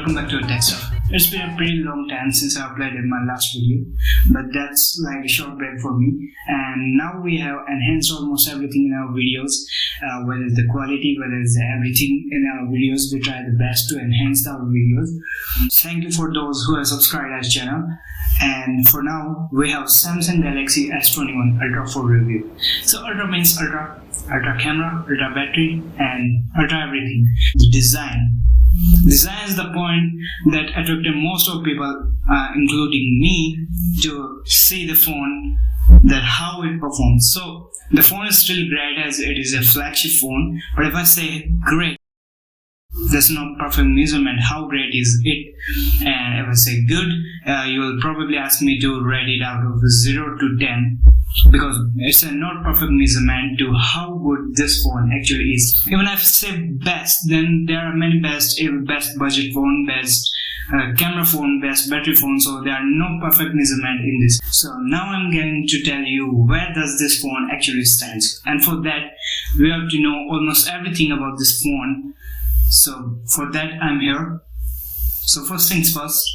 welcome back to a tech stuff. It's been a pretty long time since I uploaded my last video, but that's like a short break for me, and now we have enhanced almost everything in our videos, whether it's the quality, whether it's everything in our videos. We try the best to enhance our videos. Thank you for those who have subscribed our channel. And for now, we have Samsung Galaxy S21 Ultra for review. So Ultra means ultra camera, ultra battery, and ultra everything. The design is the point that attracted most of people, including me, to see the phone, that how it performs. So the phone is still great as it is a flagship phone, but if I say great, there's no perfect measurement how great is it. And if I say good, you will probably ask me to rate it out of 0 to 10, because it's a not perfect measurement to how good this phone actually is. Even if I say best, then there are many best budget phone, best camera phone, best battery phone, so there are no perfect measurement in this. So now I'm going to tell you where does this phone actually stands, and for that we have to know almost everything about this phone. So for that I'm here. So first things first,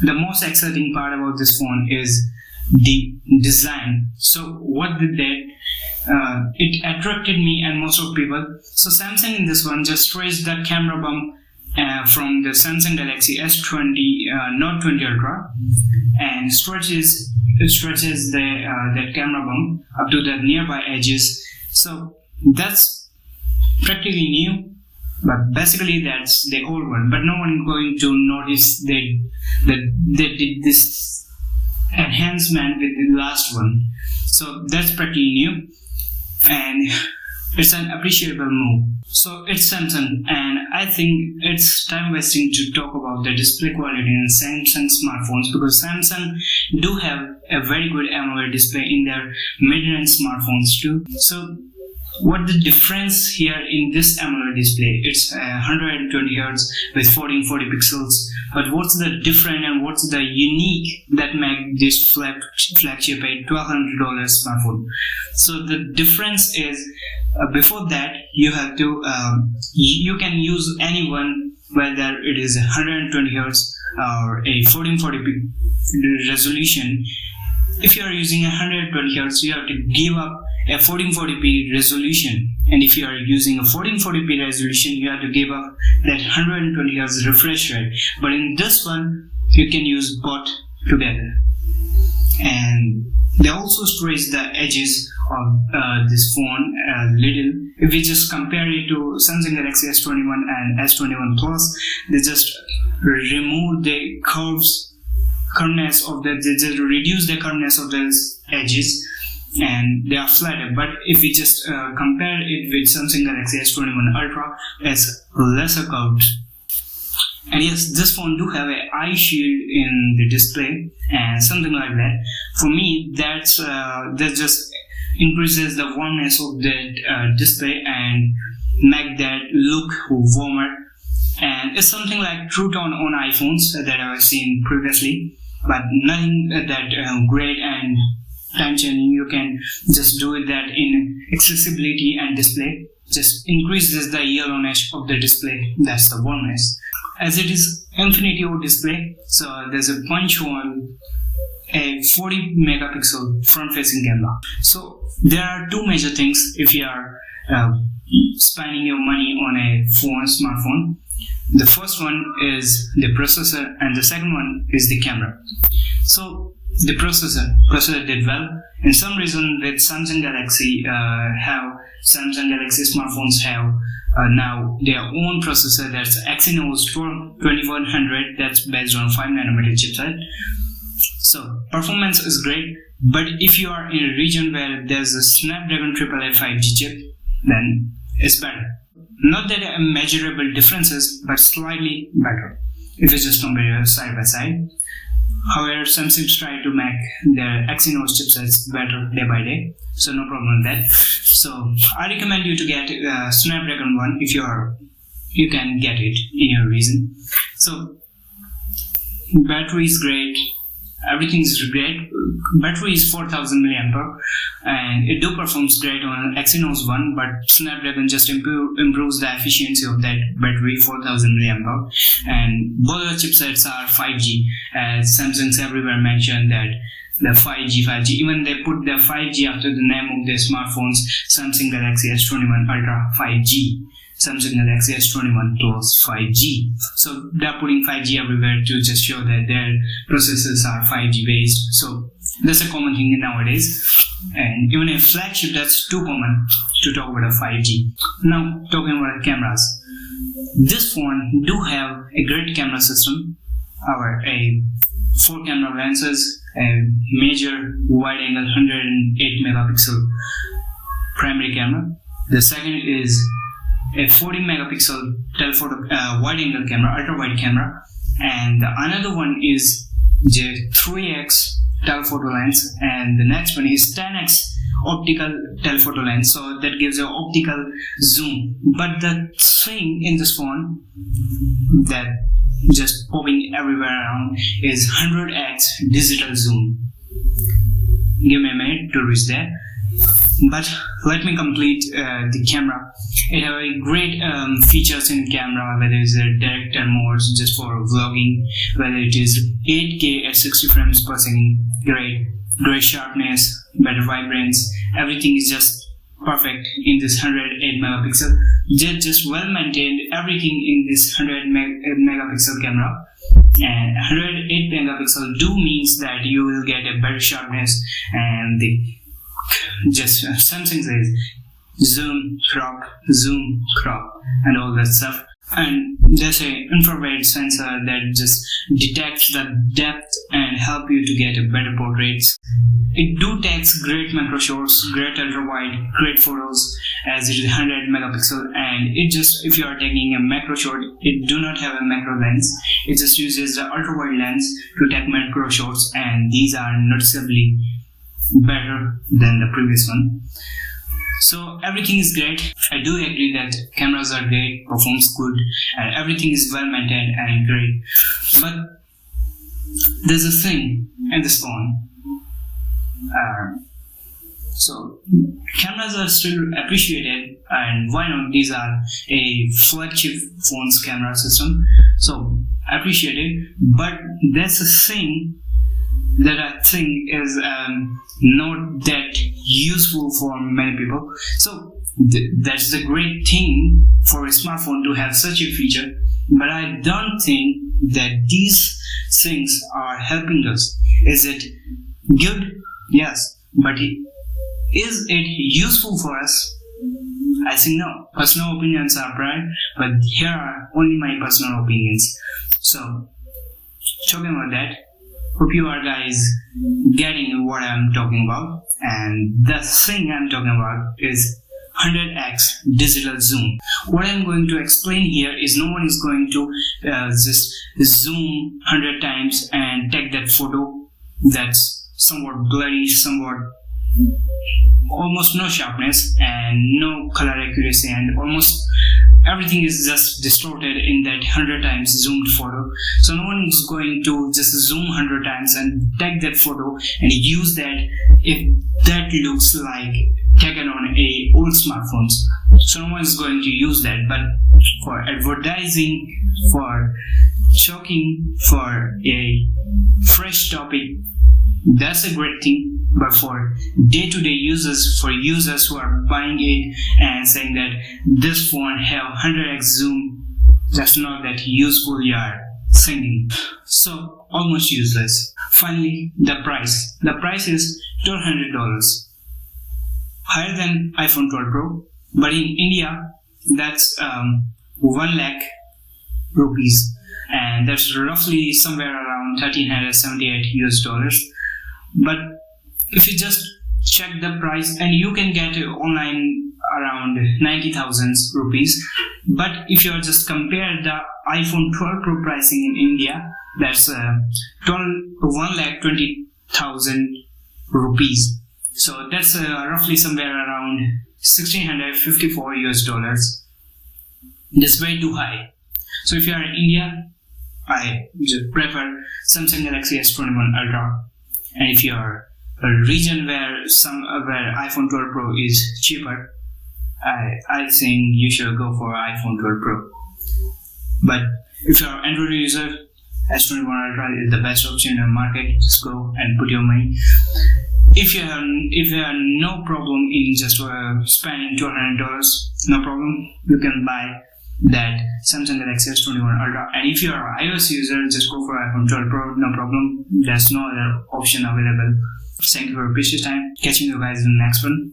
the most exciting part about this phone is the design. So what did that it attracted me and most of people. So Samsung in this one just raised the camera bump from the Samsung Galaxy S20 Note 20 Ultra, and stretches that camera bump up to the nearby edges. So that's practically new, but basically that's the old one. But no one going to notice that they did this enhancement with the last one. So that's pretty new, and it's an appreciable move. So it's Samsung, and I think it's time wasting to talk about the display quality in Samsung smartphones, because Samsung do have a very good AMOLED display in their mid-range smartphones too. So what the difference here in this AMOLED display? It's 120 Hz with 1440 pixels. But what's the different and what's the unique that make this flagship a $1,200 smartphone? So the difference is, before that you have to you can use any one, whether it is 120 Hz or a 1440p resolution. If you are using 120 Hz, you have to give up a 1440p resolution, and if you are using a 1440p resolution, you have to give up that 120 Hz refresh rate. But in this one, you can use both together. And they also stretch the edges of this phone a little. If we just compare it to Samsung Galaxy S21 and S21 Plus, they just remove the curveness of the, they just reduce the curveness of those edges, and they are flatter. But if we just compare it with Samsung Galaxy S21 Ultra, it's lesser curved. And yes, this phone do have an eye shield in the display and something like that. For me, that just increases the warmness of the display and make that look warmer. And it's something like True Tone on iPhones that I've seen previously, but nothing that great and time changing. You can just do it that in accessibility and display. Just increases the yellowness of the display. That's the warmness. As it is Infinity O display, so there's a punch hole, a 40 megapixel front facing camera. So there are two major things if you are spending your money on a smartphone. The first one is the processor, and the second one is the camera. So the processor did well. And some reason with Samsung Galaxy Samsung Galaxy smartphones have now their own processor, that's Exynos 2100, that's based on 5nm chipset. So performance is great, but if you are in a region where there's a Snapdragon 888 5G chip, then it's better. Not that measurable differences, but slightly better if you just compare side by side. However, Samsung try to make their Exynos chipsets better day by day, so no problem with that. So I recommend you to get Snapdragon 1 if you can get it in your region. So battery is great, everything is great. Battery is 4000 mAh and it do performs great on Exynos 1, but Snapdragon just improves the efficiency of that battery, 4000 mAh. And both the chipsets are 5G, as Samsung's everywhere mentioned that the 5G, even they put the 5G after the name of their smartphones, Samsung Galaxy S21 Ultra 5G, Samsung Galaxy S21 Plus 5G. So they're putting 5G everywhere to just show that their processors are 5G based. So that's a common thing nowadays. And even a flagship, that's too common to talk about a 5G. Now talking about cameras. This phone do have a great camera system. A 4 camera lenses, a major wide angle 108 megapixel primary camera. The second is a 40 megapixel telephoto wide angle camera, ultra wide camera, and another one is the 3x telephoto lens, and the next one is 10x optical telephoto lens, so that gives an optical zoom. But the thing in this phone that just popping everywhere around is 100x digital zoom. Give me a minute to reach there. But let me complete the camera. It has a great features in camera, whether it's a director modes just for vlogging, whether it is 8K at 60 frames per second, great sharpness, better vibrance, everything is just perfect in this 108 megapixel. Just well maintained everything in this 100 megapixel camera. And 108 megapixel do means that you will get a better sharpness, and the just Samsung says zoom crop, and all that stuff. And there's an infrared sensor that just detects the depth and help you to get a better portraits. It do takes great macro shots, great ultra wide, great photos, as it is 100 megapixel. And it just, if you are taking a macro shot, it do not have a macro lens. It just uses the ultra wide lens to take macro shots, and these are noticeably better than the previous one. So everything is great. I do agree that cameras are great, performs good, and everything is well maintained and great. But there's a thing in this phone. So cameras are still appreciated, and why not? These are a flagship phone's camera system, so appreciated. But there's a thing that I think is not that useful for many people. So that's the great thing for a smartphone to have such a feature, but I don't think that these things are helping us. Is it good? Yes, but is it useful for us? I think no. Personal opinions are right, but here are only my personal opinions. So talking about that, hope you are guys getting what I'm talking about. And the thing I'm talking about is 100x digital zoom. What I'm going to explain here is no one is going to just zoom 100 times and take that photo that's somewhat blurry, somewhat almost no sharpness and no color accuracy, and almost everything is just distorted in that 100 times zoomed photo. So no one is going to just zoom 100 times and take that photo and use that if that looks like taken on a old smartphones. So no one is going to use that. But for advertising, for talking, for a fresh topic, that's a great thing. But for day-to-day users, for users who are buying it and saying that this phone have 100x zoom, that's not that useful you are thinking. So almost useless. Finally, the price. The price is $1,200, higher than iPhone 12 Pro, but in India that's 1 lakh rupees, and that's roughly somewhere around $1,378. But if you just check the price, and you can get it online around 90,000 rupees, but if you just compare the iPhone 12 Pro pricing in India, that's 1,20,000 rupees. So that's roughly somewhere around $1,654. That's way too high. So if you are in India, I just prefer Samsung Galaxy S21 Ultra. And if you are a region where iPhone 12 Pro is cheaper, I think you should go for iPhone 12 Pro. But if you are Android user, S21 Ultra is the best option in the market. Just go and put your money. If you have no problem in just spending $200, no problem. You can buy that Samsung Galaxy S21 Ultra. And if you are an iOS user, just go for iPhone 12 Pro. No problem. There's no other option available. Thank you for your precious time. Catching you guys in the next one.